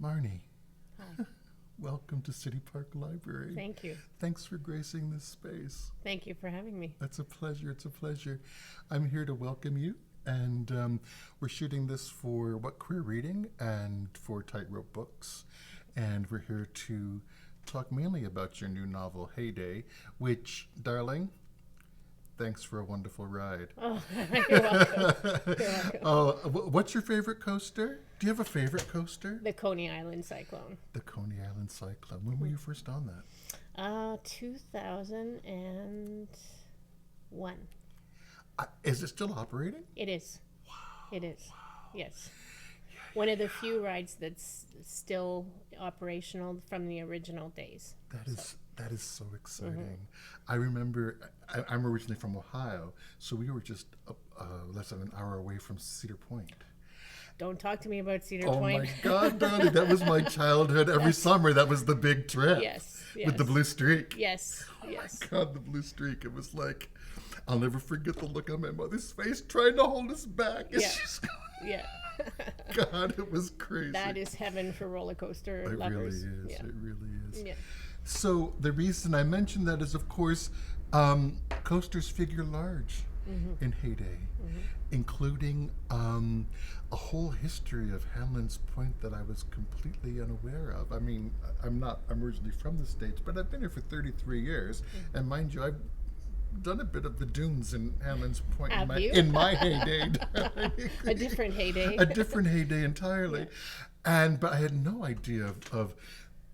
Marnie, Hi. welcome to City Park Library. Thank you. Thanks for gracing this space. Thank you for having me. It's a pleasure. It's a pleasure. I'm here to welcome you, and we're shooting this for wQr Reading and for Tightrope Books, and we're here to talk mainly about your new novel, Heyday, which, darling, thanks for a wonderful ride. Oh, you're welcome. You're welcome. What's your favorite coaster? Do you have a favorite coaster? The Coney Island Cyclone. The Coney Island Cyclone. When were you first on that? 2001. Is it still operating? It is. Wow. It is. Wow. Yes. One of the few rides that's still operational from the original days. That is so exciting. I remember, I'm originally from Ohio, so we were just less than an hour away from Cedar Point. Don't talk to me about Cedar Oh Point. my God, darling, that was my childhood. Every summer, that was the big trip. Yes. With the blue streak. Yes. Oh Yes. my God, the blue streak. It was like, I'll never forget the look on my mother's face trying to hold us back. Yeah. Yeah. God, it was crazy. That is heaven for roller coaster It lovers. really is. Yeah. It really is. Yeah. So the reason I mention that is, of course, coasters figure large in Heyday, including a whole history of Hamlin's Point that I was completely unaware of. I mean, I'm originally from the States, but I've been here for 33 years, and mind you, I've done a bit of the dunes in Hamlin's Point in my heyday. A different heyday. A different heyday entirely. Yeah. But I had no idea of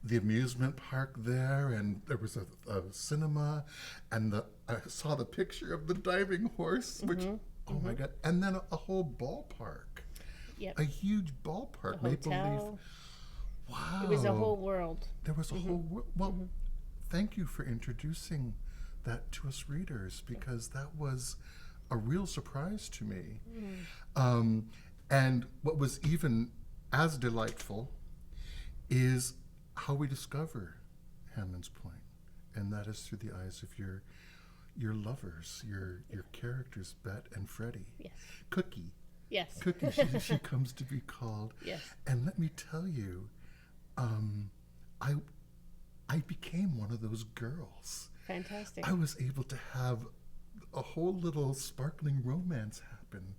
the amusement park there, and there was a cinema, and I saw the picture of the diving horse, which, oh my God, and then a whole ballpark. Yep. A huge ballpark. Maple Leaf. Wow. It was a whole world. There was a whole world. Well, thank you for introducing that to us readers, because that was a real surprise to me. And what was even as delightful is how we discover Hamlin's Point, and that is through the eyes of your lovers, your characters, Bet and Freddie. Yes. Cookie. Yes. Cookie, she comes to be called. Yes. And let me tell you, I became one of those girls. Fantastic. I was able to have a whole little sparkling romance happen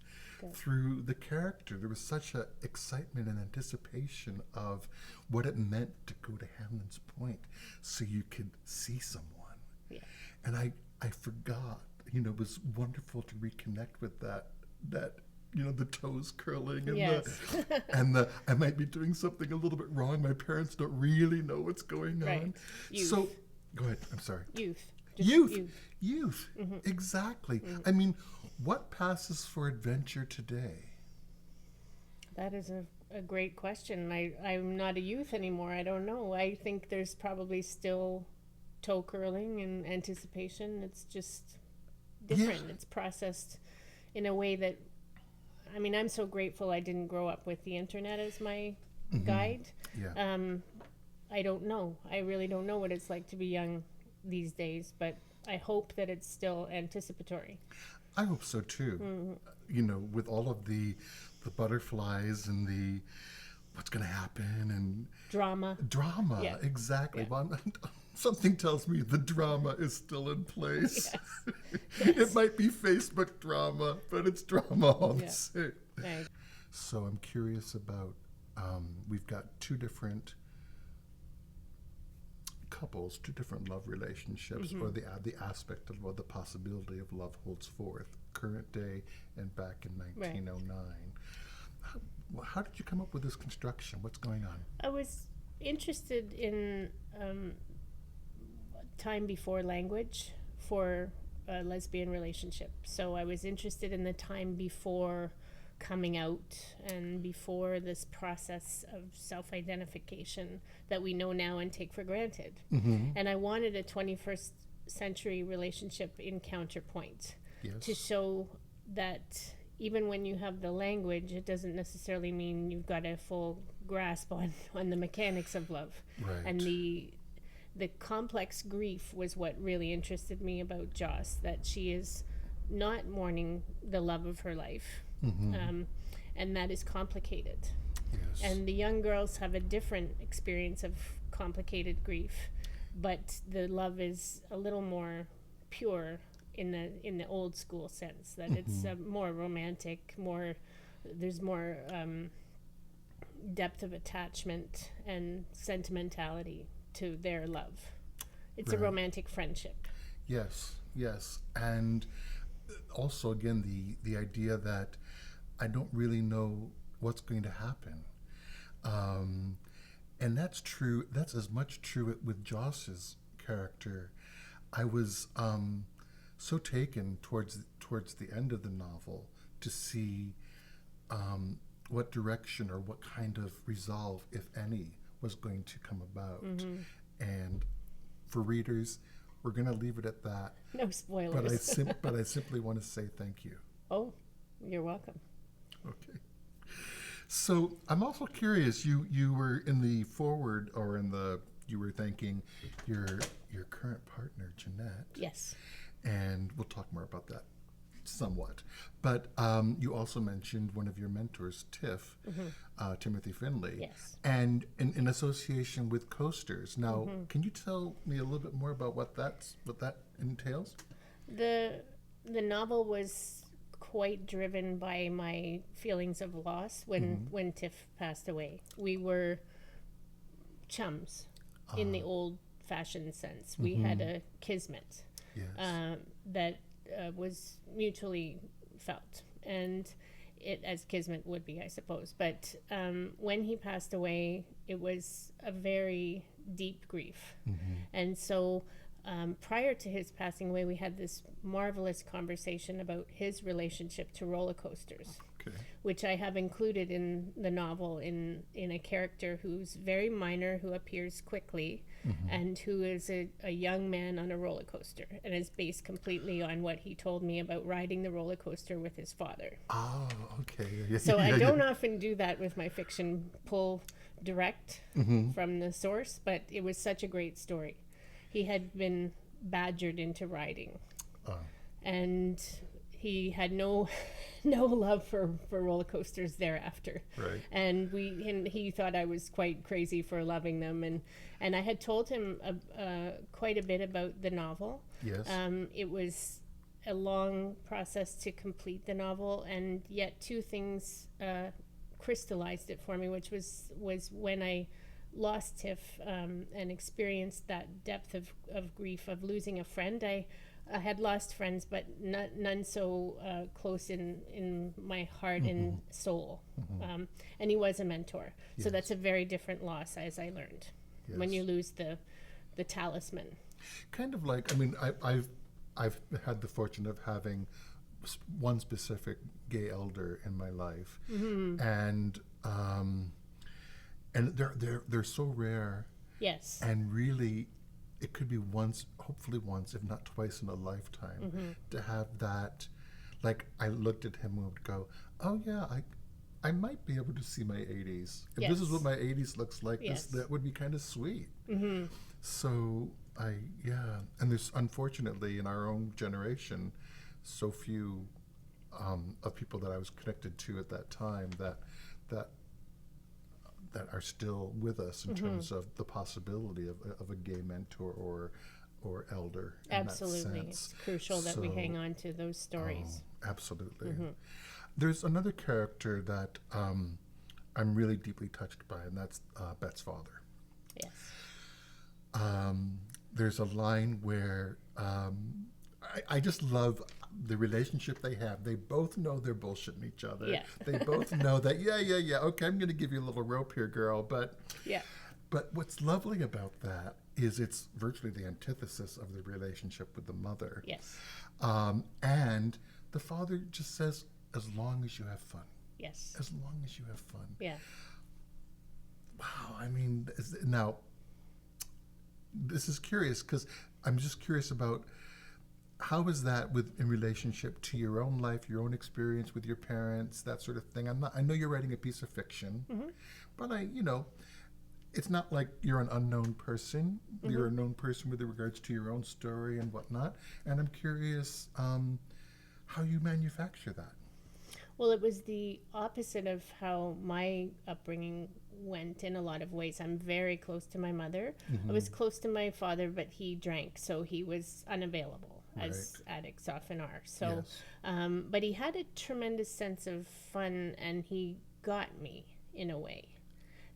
through the character. There was such an excitement and anticipation of what it meant to go to Hamlin's Point so you could see someone. Yeah. And I forgot, it was wonderful to reconnect with that the toes curling and I might be doing something a little bit wrong. My parents don't really know what's going on. Youth. So go ahead. I'm sorry. Youth. Youth. Exactly. I mean, what passes for adventure today? That is a great question. I'm not a youth anymore. I don't know. I think there's probably still toe curling and anticipation. It's just different. It's processed in a way that, I mean, I'm so grateful I didn't grow up with the internet as my guide. Yeah. I don't know. I really don't know what it's like to be young these days, but I hope that it's still anticipatory. I hope so too. With all of the butterflies and the what's going to happen and drama, yeah. Exactly. Well, something tells me the drama is still in place. Yes. It might be Facebook drama, but it's drama all the same. Right. So I'm curious about, we've got two different couples, two different love relationships, or the aspect of what the possibility of love holds forth, current day and back in 1909. Right. How did you come up with this construction? What's going on? I was interested in time before language for a lesbian relationship. So I was interested in the time before coming out and before this process of self-identification that we know now and take for granted. And I wanted a 21st century relationship in counterpoint to show that even when you have the language, it doesn't necessarily mean you've got a full grasp on the mechanics of love. Right. And the complex grief was what really interested me about Joss, that she is not mourning the love of her life. And that is complicated. Yes. And the young girls have a different experience of complicated grief, but the love is a little more pure in the old school sense, that it's more romantic, there's more depth of attachment and sentimentality to their love. It's a Right. romantic friendship. Yes, yes. And also, again, the idea that I don't really know what's going to happen. And that's true. That's as much true with Joss's character. I was so taken towards the end of the novel to see what direction or what kind of resolve, if any, was going to come about. And for readers, we're going to leave it at that. No spoilers. But I simply want to say thank you. Oh, you're welcome. Okay. So I'm also curious. You were in the foreword, or you were thanking your current partner, Jeanette. Yes. And we'll talk more about that somewhat. But you also mentioned one of your mentors, Tiff, Timothy Finley. Yes. And in association with Coasters. Now, can you tell me a little bit more about what that entails? The novel was quite driven by my feelings of loss when Tiff passed away. We were chums in the old-fashioned sense. We had a kismet. Yes. That was mutually felt, and it as kismet would be, I suppose. But when he passed away, it was a very deep grief, and so prior to his passing away, we had this marvelous conversation about his relationship to roller coasters. Okay. Which I have included in the novel in a character who's very minor, who appears quickly, and who is a young man on a roller coaster, and is based completely on what he told me about riding the roller coaster with his father. Oh, okay. Yeah, So I don't often do that with my fiction, pull direct from the source, but it was such a great story. He had been badgered into riding, and he had no love for roller coasters thereafter. Right. And he thought I was quite crazy for loving them, and I had told him quite a bit about the novel. Yes. It was a long process to complete the novel, and yet two things crystallized it for me, which was when I lost Tiff and experienced that depth of grief of losing a friend. I had lost friends, but none so close in my heart and soul. And he was a mentor. So Yes. that's a very different loss, as I learned, when Yes. you lose the talisman. Kind of like, I mean, I've had the fortune of having one specific gay elder in my life, and they're so rare, Yes. and really, it could be once, hopefully once, if not twice in a lifetime, to have that. Like, I looked at him and would go, "Oh yeah, I might be able to see my 80s. If this is what my 80s looks like, Yes. that would be kind of sweet." So and there's, unfortunately, in our own generation, so few of people that I was connected to at that time that are still with us in terms of the possibility of a gay mentor or elder. Absolutely. In that It's sense. crucial that we So- hang on to those stories. Absolutely. There's another character that I'm really deeply touched by, and that's Bet's father. Yes. There's a line where I just love the relationship they have. They both know they're bullshitting each other. Yeah. They both know that, yeah, okay, I'm going to give you a little rope here, girl. But what's lovely about that is it's virtually the antithesis of the relationship with the mother. Yes. And the father just says, as long as you have fun. Yes. As long as you have fun. Yeah. Wow, I mean, now, this is curious, because I'm just curious about how is that in relationship to your own life, your own experience with your parents, that sort of thing. I know you're writing a piece of fiction, but it's not like you're an unknown person. You're a known person with regards to your own story and whatnot. And I'm curious how you manufacture that. Well, it was the opposite of how my upbringing went in a lot of ways. I'm very close to my mother. I was close to my father, but he drank, so he was unavailable, as addicts often are. So, Yes. but he had a tremendous sense of fun, and he got me in a way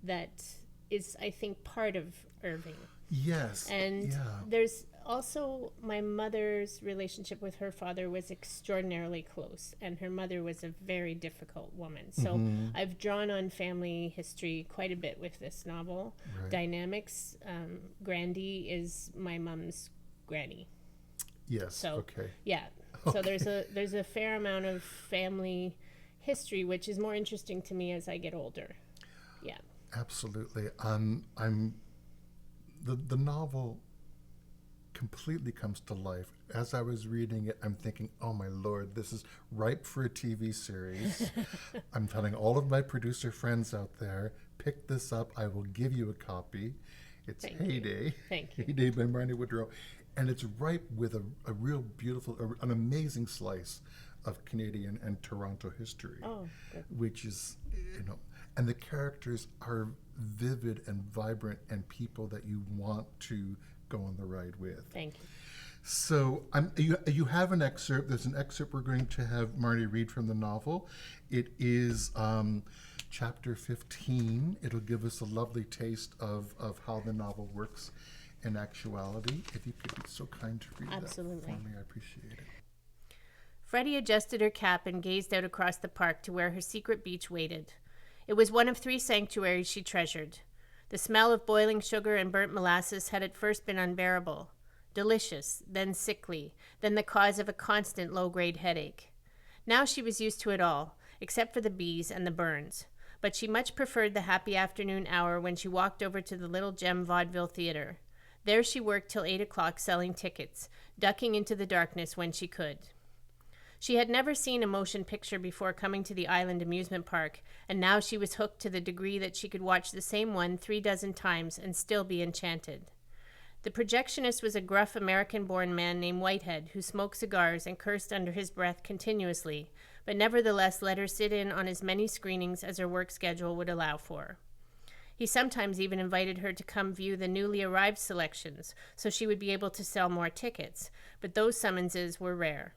that is, I think, part of Irving. Yes. And Yeah. there's also my mother's relationship with her father was extraordinarily close, and her mother was a very difficult woman. So I've drawn on family history quite a bit with this novel. Right. Dynamics. Grandy is my mom's granny. Yes. So Okay. yeah. So there's a fair amount of family history, which is more interesting to me as I get older. Yeah. Absolutely. I'm the novel completely comes to life. As I was reading it, I'm thinking, oh my Lord, this is ripe for a TV series. I'm telling all of my producer friends out there, pick this up. I will give you a copy. It's Thank you. Heyday. Thank you. Heyday by Marnie Woodrow. And it's ripe with a real beautiful, an amazing slice of Canadian and Toronto history. Oh, good. Which is, and the characters are vivid and vibrant and people that you want to go on the ride with. Thank you. So you have an excerpt. There's an excerpt we're going to have Marnie read from the novel. It is chapter 15. It'll give us a lovely taste of how the novel works in actuality. If you could be so kind to read Absolutely. that for me, I appreciate it. Freddie adjusted her cap and gazed out across the park to where her secret beach waited. It was one of 3 sanctuaries she treasured. The smell of boiling sugar and burnt molasses had at first been unbearable. Delicious, then sickly, then the cause of a constant low-grade headache. Now she was used to it all, except for the bees and the burns. But she much preferred the happy afternoon hour when she walked over to the Little Gem Vaudeville Theater. There she worked till 8 o'clock selling tickets, ducking into the darkness when she could. She had never seen a motion picture before coming to the Island Amusement Park, and now she was hooked to the degree that she could watch the same one 3 dozen times and still be enchanted. The projectionist was a gruff American-born man named Whitehead who smoked cigars and cursed under his breath continuously, but nevertheless let her sit in on as many screenings as her work schedule would allow for. He sometimes even invited her to come view the newly arrived selections so she would be able to sell more tickets, but those summonses were rare.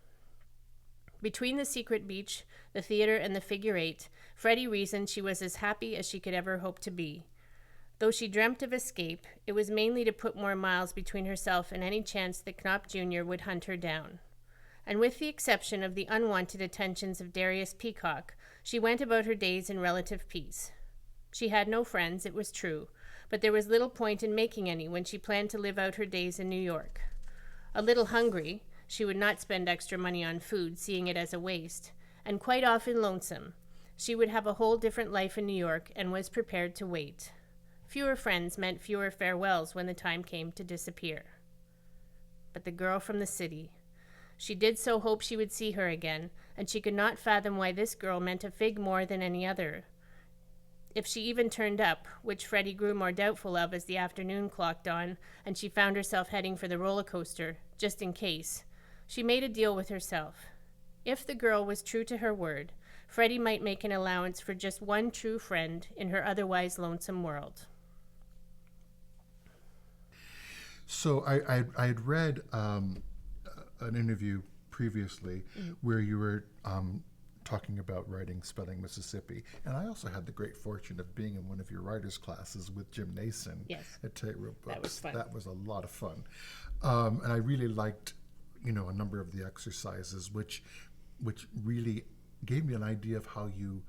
Between the secret beach, the theater, and the figure 8, Freddie reasoned she was as happy as she could ever hope to be. Though she dreamt of escape, it was mainly to put more miles between herself and any chance that Knopf Jr. would hunt her down. And with the exception of the unwanted attentions of Darius Peacock, she went about her days in relative peace. She had no friends, it was true, but there was little point in making any when she planned to live out her days in New York. A little hungry, she would not spend extra money on food, seeing it as a waste, and quite often lonesome. She would have a whole different life in New York and was prepared to wait. Fewer friends meant fewer farewells when the time came to disappear. But the girl from the city. She did so hope she would see her again, and she could not fathom why this girl meant a fig more than any other. If she even turned up, which Freddie grew more doubtful of as the afternoon clocked on, and she found herself heading for the roller coaster, just in case, she made a deal with herself. If the girl was true to her word, Freddie might make an allowance for just one true friend in her otherwise lonesome world. So I had read an interview previously where you were talking about writing Spelling Mississippi, and I also had the great fortune of being in one of your writers' classes with Jim Nason at Tightrope Books. That was fun. That was a lot of fun, and I really liked, a number of the exercises, which really gave me an idea of how you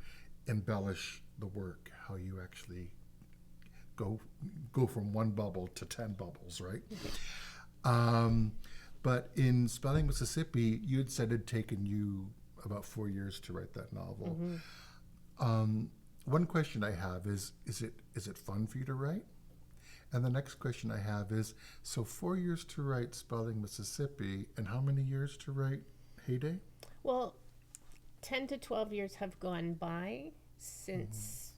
embellish the work, how you actually go from one bubble to 10 bubbles, right? But in Spelling Mississippi, you had said it had taken you about 4 years to write that novel. One question I have is it fun for you to write? And the next question I have is, so 4 years to write Spelling Mississippi, and how many years to write Heyday? Well, 10 to 12 years have gone by since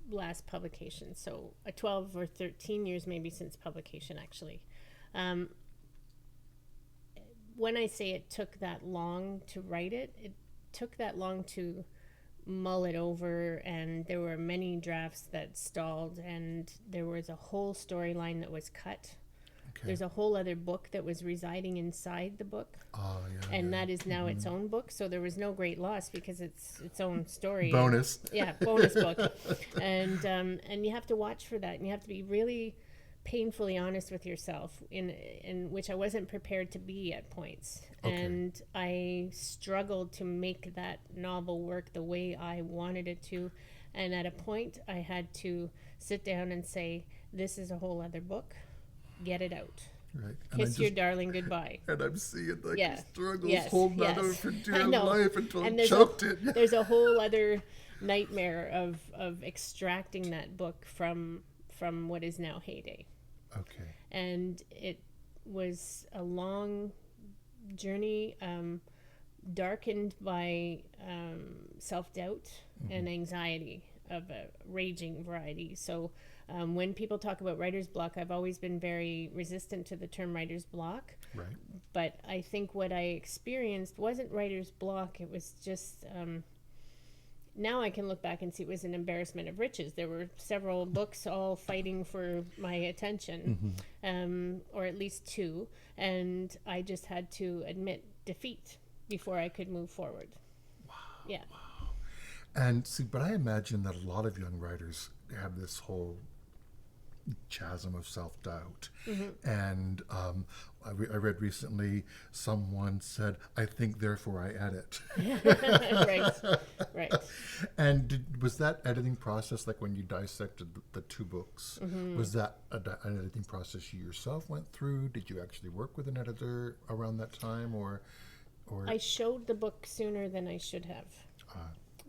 last publication. So 12 or 13 years maybe since publication, actually. When I say it took that long to write it, it took that long to mull it over, and there were many drafts that stalled, and there was a whole storyline that was cut. Okay. There's a whole other book that was residing inside the book, Oh, yeah. and yeah. that is now its own book. So there was no great loss because it's its own story. Bonus. Yeah, bonus book. And you have to watch for that, and you have to be really painfully honest with yourself, in which I wasn't prepared to be at points. Okay. And I struggled to make that novel work the way I wanted it to. And at a point, I had to sit down and say, this is a whole other book. Get it out. Right. Kiss your darling goodbye. And I'm seeing like Yeah. he struggles Yes, holding yes. on to it for I dear know. life until And he there's choked it. There's a whole other nightmare of extracting that book from what is now Heyday. Okay. And it was a long journey, darkened by self-doubt and anxiety of a raging variety. So when people talk about writer's block, I've always been very resistant to the term writer's block. Right. But I think what I experienced wasn't writer's block. It was just, now I can look back and see it was an embarrassment of riches. There were several books all fighting for my attention, or at least two, and I just had to admit defeat before I could move forward. Wow. Yeah. Wow. And see, but I imagine that a lot of young writers have this whole chasm of self-doubt. And I read recently someone said, I think, therefore I edit. Right. And was that editing process, like when you dissected the two books, was that an editing process you yourself went through? Did you actually work with an editor around that time, or? I showed the book sooner than I should have.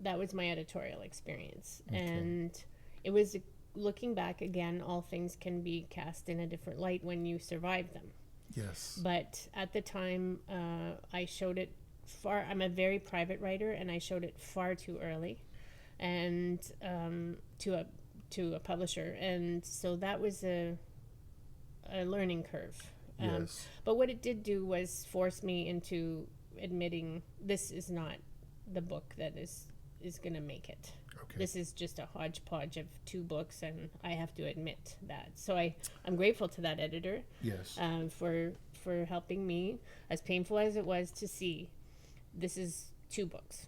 That was my editorial experience. Okay. And it was, looking back again, all things can be cast in a different light when you survive them. Yes. But at the time, I showed it I'm a very private writer, and I showed it far too early, and to a publisher, and so that was a learning curve. Yes. But what it did do was force me into admitting this is not the book that is going to make it. Okay. This is just a hodgepodge of two books, and I have to admit that. So I'm grateful to that editor. Yes. For helping me, as painful as it was to see, this is two books.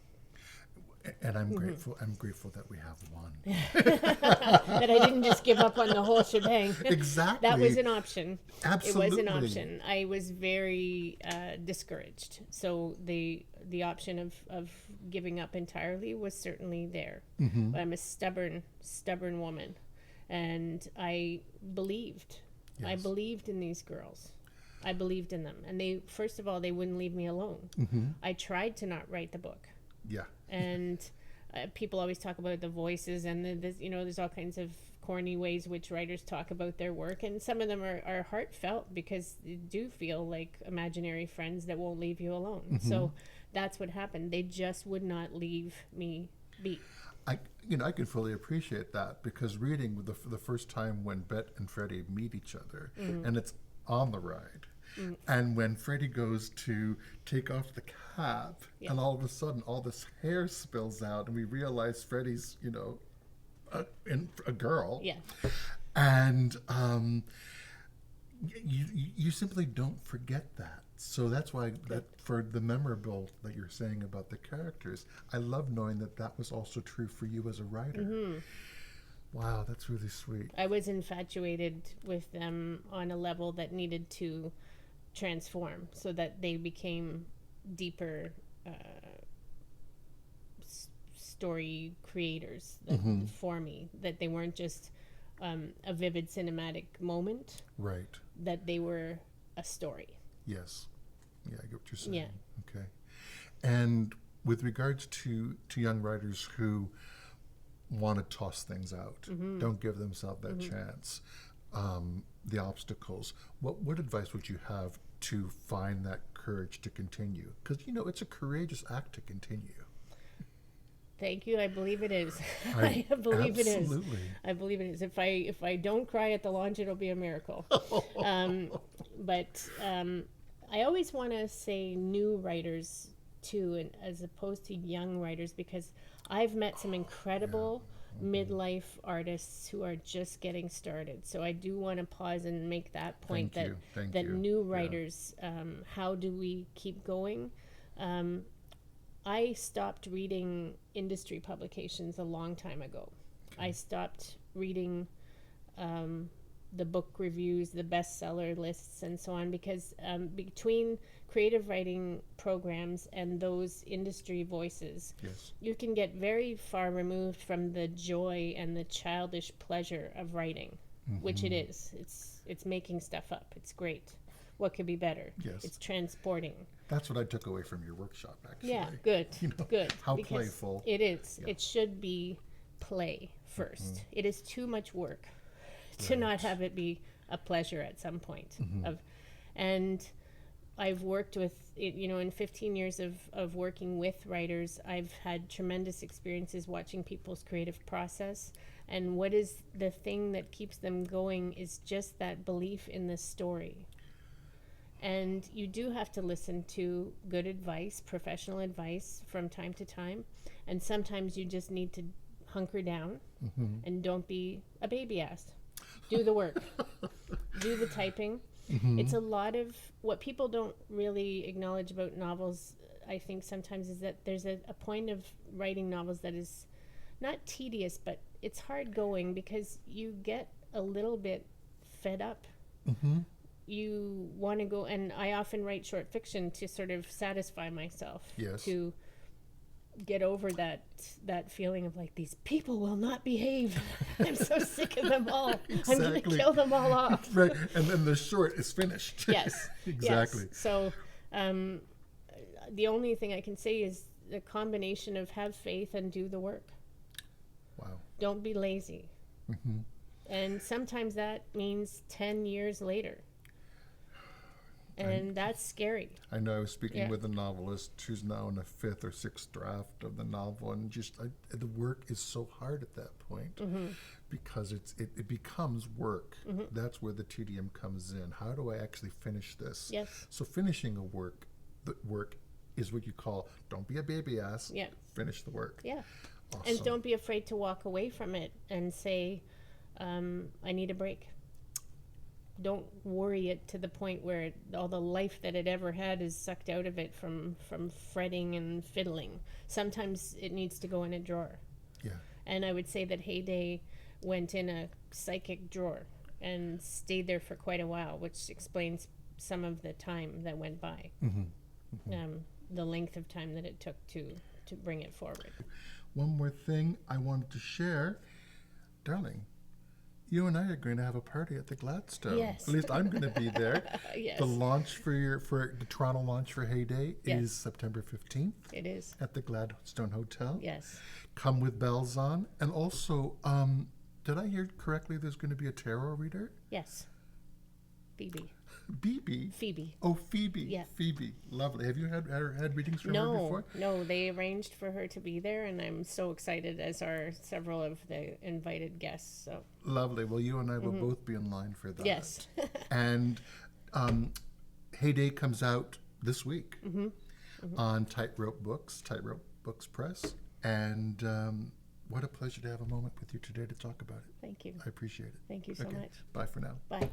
And I'm grateful. I'm grateful that we have one. That I didn't just give up on the whole shebang. Exactly. That was an option. Absolutely. It was an option. I was very discouraged. So the option of giving up entirely was certainly there. But I'm a stubborn woman, and I believed. Yes. I believed in these girls. I believed in them, and they, first of all, they wouldn't leave me alone. I tried to not write the book. Yeah. And people always talk about the voices, and there's all kinds of corny ways which writers talk about their work, and some of them are heartfelt because you do feel like imaginary friends that won't leave you alone. So that's what happened. They just would not leave me be. I can fully appreciate that, because reading the first time when Bet and Freddie meet each other, and it's on the ride. And when Freddie goes to take off the cap, and all of a sudden all this hair spills out, and we realize Freddie's, a girl. Yeah. And you simply don't forget that. So that's why that for the memorable that you're saying about the characters, I love knowing that was also true for you as a writer. Wow, that's really sweet. I was infatuated with them on a level that needed to transform so that they became deeper story creators for me, that they weren't just a vivid cinematic moment, Right. that they were a story. Yes. Yeah, I get what you're saying. Yeah. Okay. And with regards to young writers who want to toss things out, don't give themselves that chance, the obstacles, what advice would you have to find that courage to continue? Because, it's a courageous act to continue. Thank you. I believe it is. I believe it is. absolutely. I believe it is. If I don't cry at the launch, it'll be a miracle. But I always want to say new writers too, and as opposed to young writers, because I've met some incredible midlife artists who are just getting started. So I do want to pause and make that point, Thank that you. new writers, how do we keep going? I stopped reading industry publications a long time ago. I stopped reading the book reviews, the bestseller lists, and so on, because between creative writing programs and those industry voices, Yes. you can get very far removed from the joy and the childish pleasure of writing, which it is. It's making stuff up. It's great. What could be better? Yes. It's transporting. That's what I took away from your workshop, actually. Yeah, good, good. How Because playful. it is. Yeah. It should be play first. It is too much work to not have it be a pleasure at some point. And I've worked with, in 15 years of working with writers, I've had tremendous experiences watching people's creative process. And what is the thing that keeps them going is just that belief in the story. And you do have to listen to good advice, professional advice from time to time. And sometimes you just need to hunker down and don't be a baby ass. Do the work. Do the typing. It's a lot of what people don't really acknowledge about novels, I think sometimes, is that there's a point of writing novels that is not tedious, but it's hard going because you get a little bit fed up. You want to go, and I often write short fiction to sort of satisfy myself. Yes. To get over that feeling of like, these people will not behave. I'm so sick of them all. I'm going to kill them all off. Right, and then the short is finished. Yes. Exactly. Yes. So the only thing I can say is the combination of have faith and do the work. Wow. Don't be lazy. And sometimes that means 10 years later. And that's scary. I know I was speaking with a novelist who's now in a 5th or 6th draft of the novel, and just the work is so hard at that point because it becomes work. That's where the tedium comes in. How do I actually finish this? Yes. So finishing the work is what you call, don't be a baby ass. Yeah. Finish the work. Yeah. Awesome. And don't be afraid to walk away from it and say, I need a break. Don't worry it to the point where all the life that it ever had is sucked out of it from fretting and fiddling. Sometimes it needs to go in a drawer. Yeah. And I would say that Heyday went in a psychic drawer and stayed there for quite a while, which explains some of the time that went by. The length of time that it took to bring it forward. One more thing I wanted to share. Darling, you and I are going to have a party at the Gladstone. Yes. At least I'm going to be there. Yes. The launch for the Toronto launch for Heyday is September 15th. It is. At the Gladstone Hotel. Yes. Come with bells on. And also, did I hear correctly there's going to be a tarot reader? Yes. Phoebe. Phoebe? Oh, Phoebe. Yeah. Phoebe. Lovely. Have you had readings from her before? No, they arranged for her to be there, and I'm so excited, as are several of the invited guests. So Lovely. Well, you and I will both be in line for that. yes. And Heyday comes out this week on TIGHTROPE Books Press. And what a pleasure to have a moment with you today to talk about it. Thank you. I appreciate it. Thank you so much. Bye for now. Bye.